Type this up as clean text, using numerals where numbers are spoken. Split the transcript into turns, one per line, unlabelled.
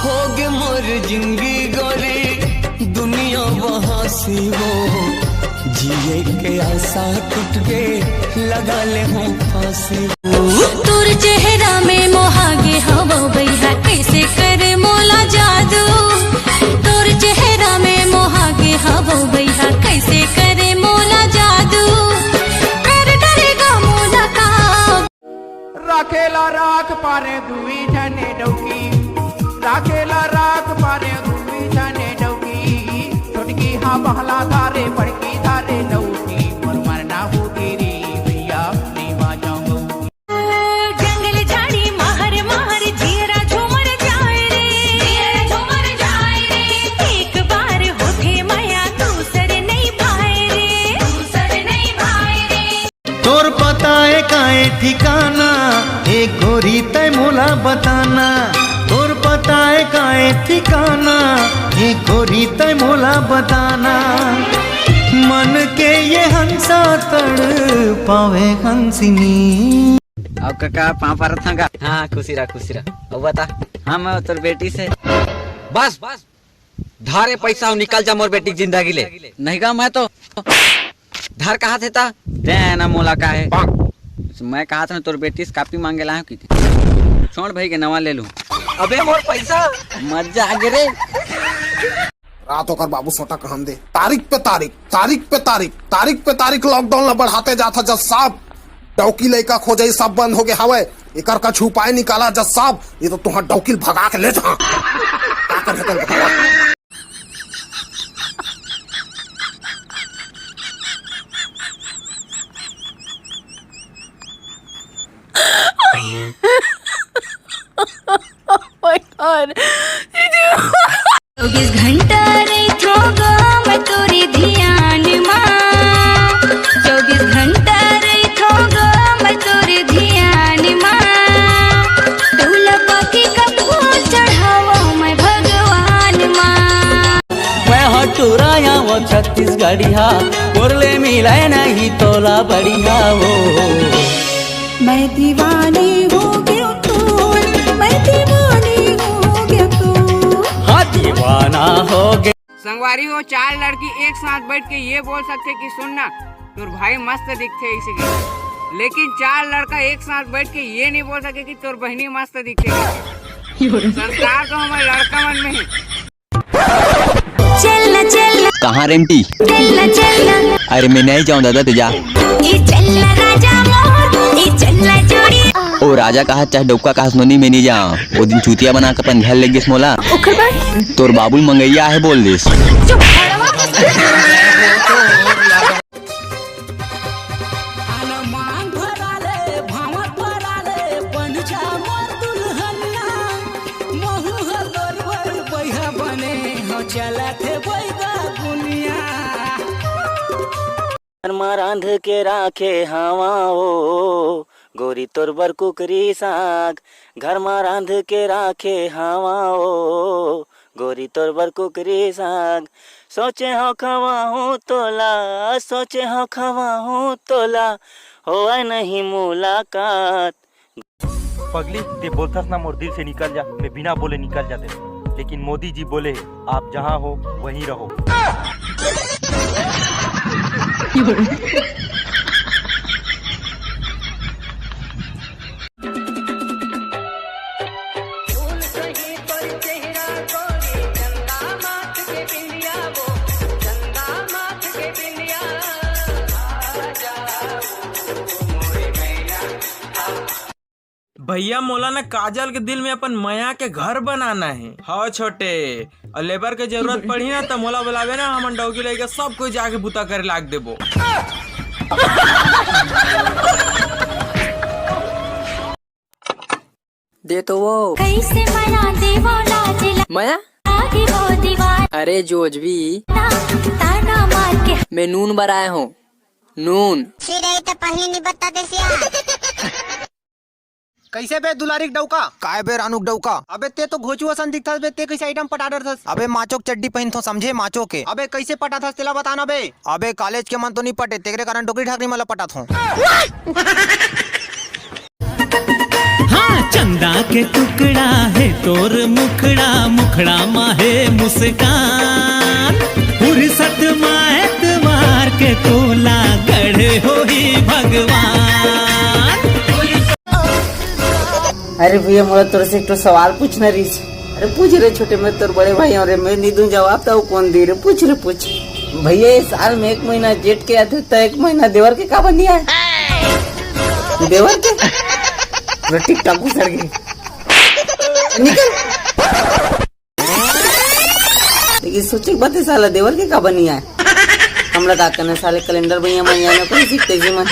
होगे मोर जिंदगी गोरी दुनिया वहाँ से हो, जिए के आशा टूट गए लगा ले हूँ फांसी।
तोर चेहरा में मोहागे हवा बैहा कैसे करे मोला जादू, तोर चेहरा में मोहागे हवा बैहा कैसे करे मोला जादू, कर डरेगा मोला का
राखेला राख पारे दुई जने डौकी, राखेला राख पारे दुई जने डौकी, छोटकी हाँ बहला धारे बड़की धारे डौकी, मोर मरना हो तेरी भैया नहीं बाजाऊंगा।
जंगल झाड़ी महर महर जीरा झूमर जाए रे, जीरा झूमर जाए रे, एक बार होठे माया दूसर नहीं भाए रे, दूसर नहीं भाए रे।
तोर पता है काए ठिकाना एक गोरी तय मोला बताना, तोर पता है काए ठिकाना एक गोरी तय मोला बताना, मन के ये हंसा तड़ पावे हंसिनी।
अब काका पापा रथांगा। हाँ खुशी रहा। अब बता। हाँ मैं तोर बेटी से बस धारे पैसा निकल जा मोर बेटी जिंदगी ले। नहीं का मैं तो धार कहा थे ता ना मोला का है मैं कहा था तोर बेटी से कापी मांगे ला की छोड़ भाई के नवा ले लूं। अबे मोर पैसा मत जा आगे रे।
रात होकर बाबू सोटा कहम दे, तारीख पे तारीख लॉकडाउन ला बढ़ाते जाता जज साहब, डौकी लड़का खोजे सब बंद हो गए हवे, एकर का छुपाए निकाला जज साहब, ये तो तुहार डौकील भगा के ले जा। क्या कर सकल बतावा?
my God. 24 घंटा रही थोगा मैं तोरी ध्यान माँ, 24 घंटा रही थोगा मैं तोरी ध्यान माँ, दूल्हा पाकी कब चढ़ावा मैं भगवान माँ।
मैं हटूरा वो छत्तीसगढ़ी हा बोले मिलाए नहीं तोला बढ़िया वो,
मैं दीवानी हो गया तू, मैं दीवानी हो गया तू,
हाँ दीवाना हो गया।
संगवारी हो चार लड़की एक साथ बैठ के ये बोल सकते कि सुनना तोर भाई मस्त दिखते इसीलिए, लेकिन चार लड़का एक साथ बैठ के ये नहीं बोल सके कि तोर बहनी मस्त दिखेगी। संस्कार तो हमारे लड़का मन में है।
चलना चलना
कहाँ रेमटी?
चलना
अरे मैं नहीं जाऊँ दादा, तू जा।
ये चलना राजा मोर, ये चलना जोड़ी।
ओ राजा कहा चाहे डोका कहा सुननी में नहीं जा, वो दिन चूतिया बना कर अपन घर ले गए मोला। तोर बाबू मंगैया है बोल दिस।
रांध के राखे हवा ओ गोरी तोर बर कुकरी साग, घर में रांध के राखे हवा ओ गोरी तोर बर कुकरी साग, सोचे हो खवा हूँ तोला, सोचे हो खवा हूँ तोला, हो नहीं मुलाकात।
पगली ते बोलथस ना मोर दिल से निकल जा, मैं बिना बोले निकल जाते, लेकिन मोदी जी बोले आप जहाँ हो वहीं रहो।
भैया मोला ना काजल के दिल में अपन माया के घर बनाना है। हाँ छोटे, और लेबर के जरूरत पड़ी ना तो मोला बुलावे ना, हम डौकी लेके सब कोई जाके बुता करे लाग देबो।
दे तो वो
कैसे मना देवो लाज
माया
आगे वो दीवार,
अरे जोज भी
ताना मार के
मैं नून बनाया हूँ, नून
तो पहले नहीं बता दे।
कैसे बे दुलारी डौका? काय बे रानुक डौका? अबे ते तो घोचुआ सन दिखता बे, ते कैसे आइटम पटा डरथस? अबे माचोक चड्डी पहन थो समझे, माचो के। अबे कैसे पटा थस तेला बताना बे। अबे कॉलेज के मन तो नहीं पटे, तेरे कारण डोकरी ठाकरी मला पटा थो।
हाँ
चंदा के टुकड़ा है तोर मुखड़ा मुखड़ा माहे मुस्कान फुर्सत माएतवार के तोला गढ़े हो ही भगवान।
अरे भैया मोला तोरे से एक तो सवाल पूछना रही। अरे पूछ रे छोटे, मैं तोर बड़े भाई और मैं नहीं दूं जवाब तो कौन दे रे? पूछ रे पूछ भैया। इस साल में 1 महीना जेठ के आते तो 1 महीना देवर के का बनिया है? देवर के पूरा टिकटॉक घुसर गई निकल। लेकिन सोचे बात साला देवर के का बनिया है? हम लगा करने साले कैलेंडर भैया मैं कोई सीखते जी मन।